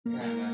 Alhamdulillah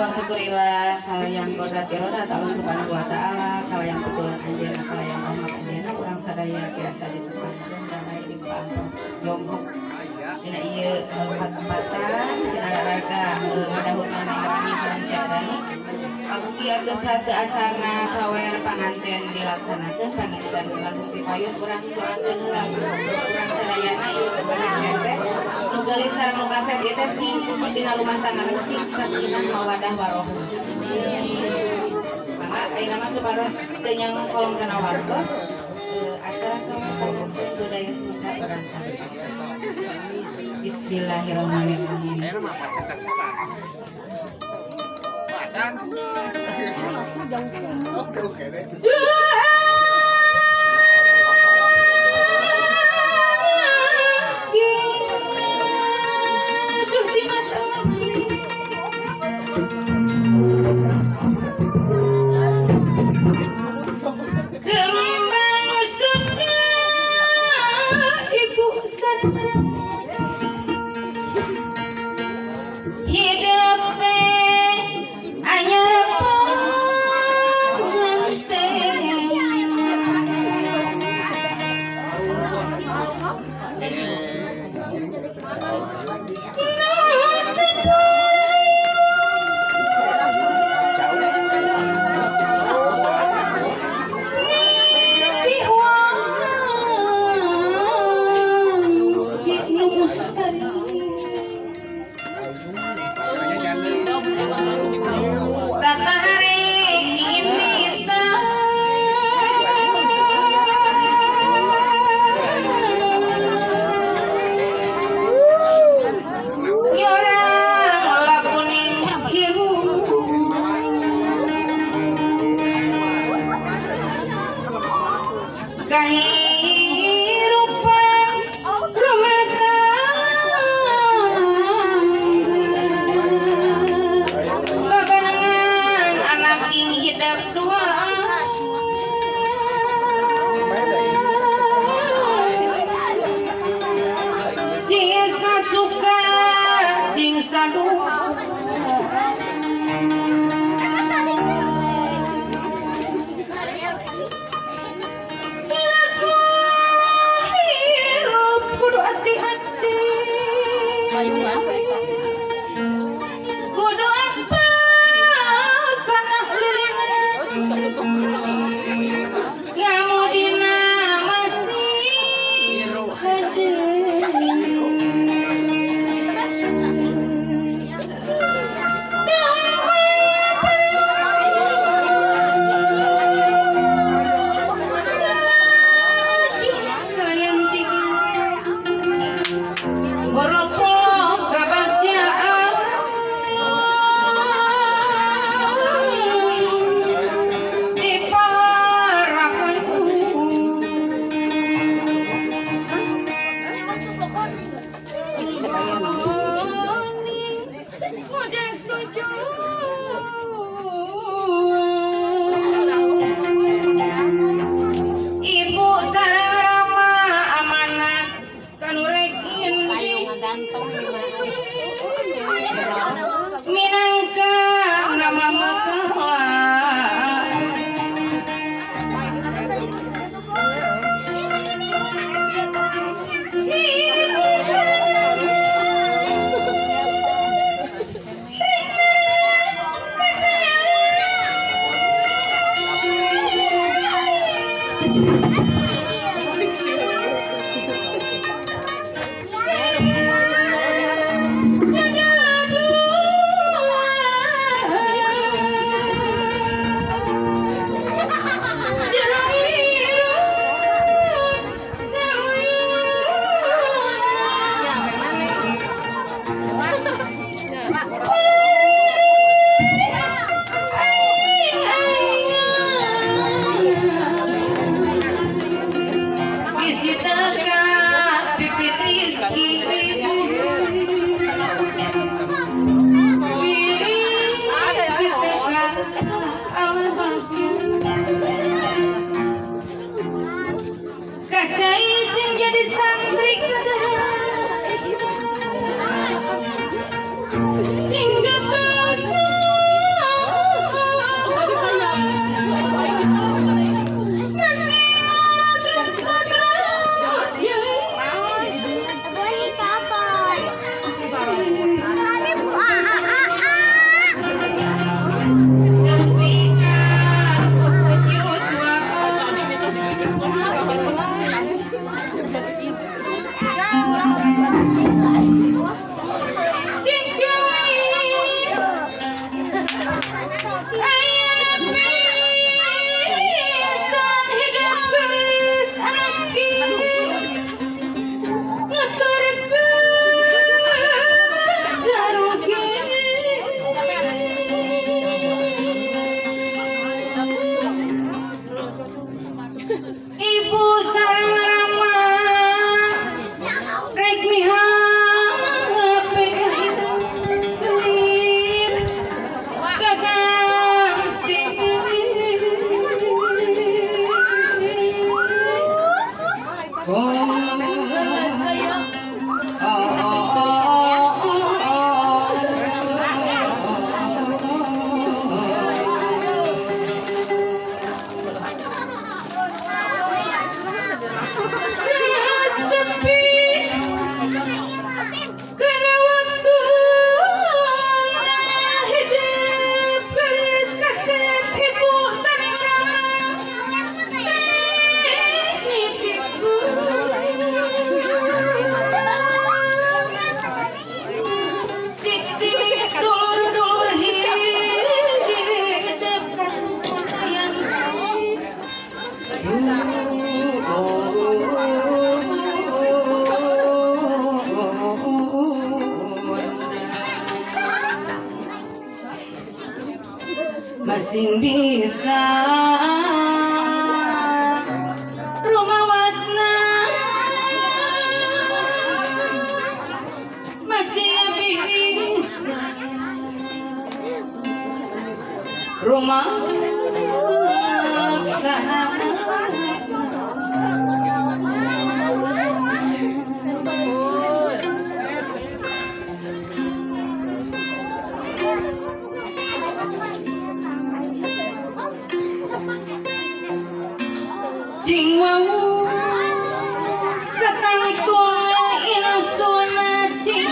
wa syukurillah kalau yang kodrat irodat Allah subhanahu wa ta'ala kalau yang betulan anjana kalau yang rahmat anjana kurang sadaya biasa ditepankan karena ini pantau jongkok dina iya tempat-tempatan dina raga ngadahut nangani panjatan Amugi atus satu asana sawer panganten dilaksanakan panganten lalu dipayun kurang doakeun heula kurang sadayana ieu panganten teh nu geulis sareng nu kasep ieu teh sing dina rumah tangga sing sakinah mawadah warohmah. Mangga ayeuna mah supados teu nyang kolom kana wartos acara sawer panganten budaya Sunda berangkat. Bismillahirrahmanirrahim. Ayeuna mah pacar-pacaran. Pacar. Oke deh. Ibu sareng rama rek mihape gelis gaganti masing bisa rumawatna masih bisa rumah cing wau katang tuang inasona cing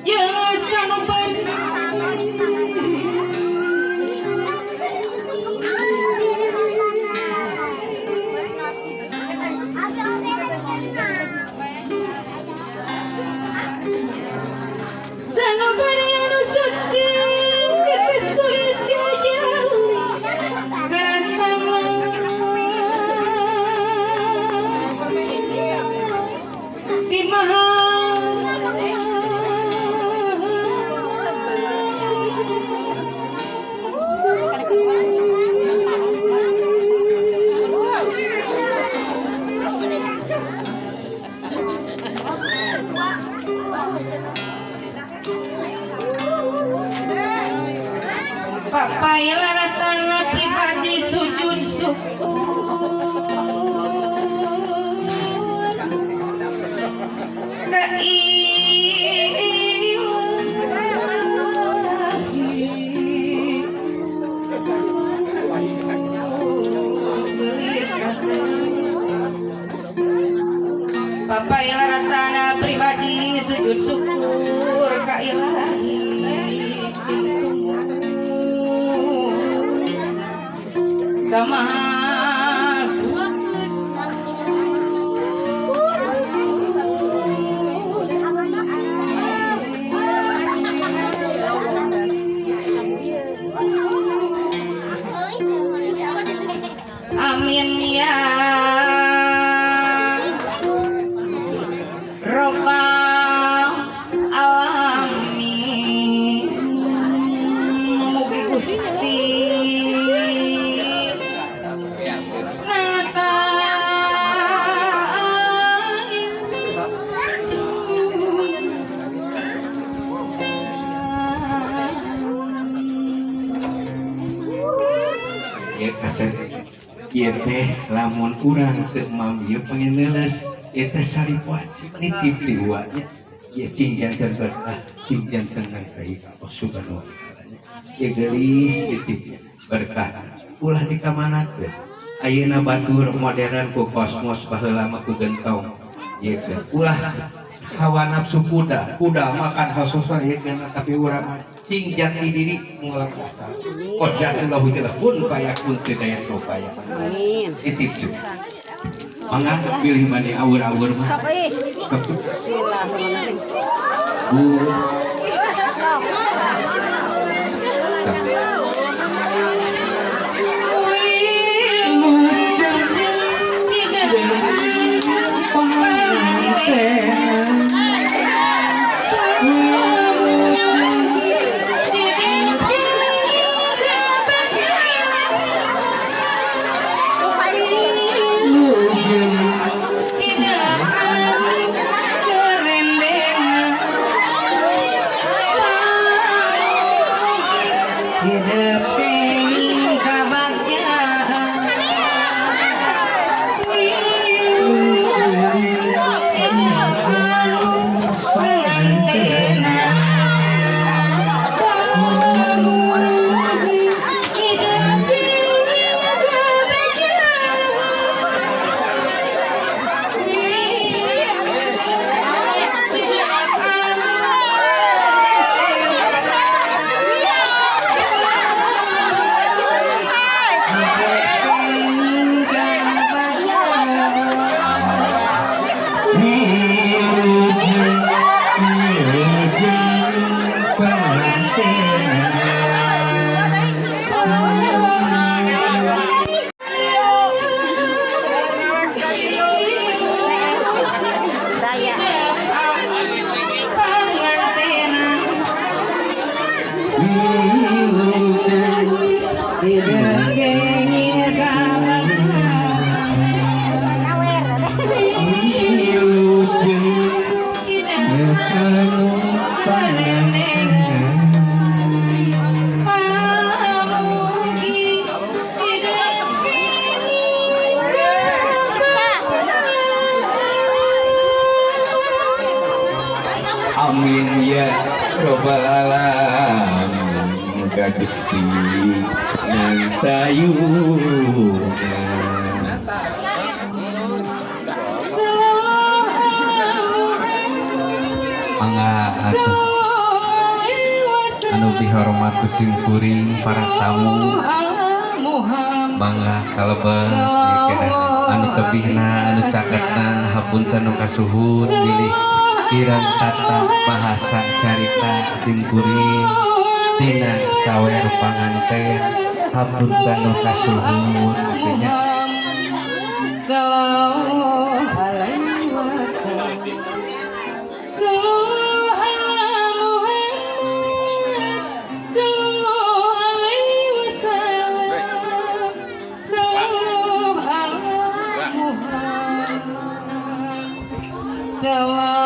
jangan sampai sanubari anu suci geus tulis di jalur karasana di maha Papai laratana pribadi sujud syukur Papai laratana pribadi sujud syukur ka ilahi Kamas amin ya Rabbal alamin mugi Gusti ieu teh lamun urang teu mamieu pengen leuleus ieu teh saripuat nitip di luarnya ieu cing janten berkah cing janten ngangkai ka Allah subhanahu wa taala ieu geulis nitip berkah ulah dikamanakeun ayeuna batur modern ku kosmos baheula mah ku gentong ieu ulah hawa nafsu kuda makan hasosa ieu tapi urang cing jati diri ngulang asal qadallahu jalla pun payakun teu daya upaya amin titip cuy mangga pilih mani awur-awur mah hidup teuing kabagyaan Amin ya robbal alamin muga Gusti nantayuna mangga atuh anu dihormat kusimkuring para tamu mangga kalebeng anu tebihna anu caketna hapunten nu kasuhun bilih kirang tata bahasa carita simkuring tina sawer panganten hapunten nu kasuhun katanya sallallahu alaihi wasallam sallallahu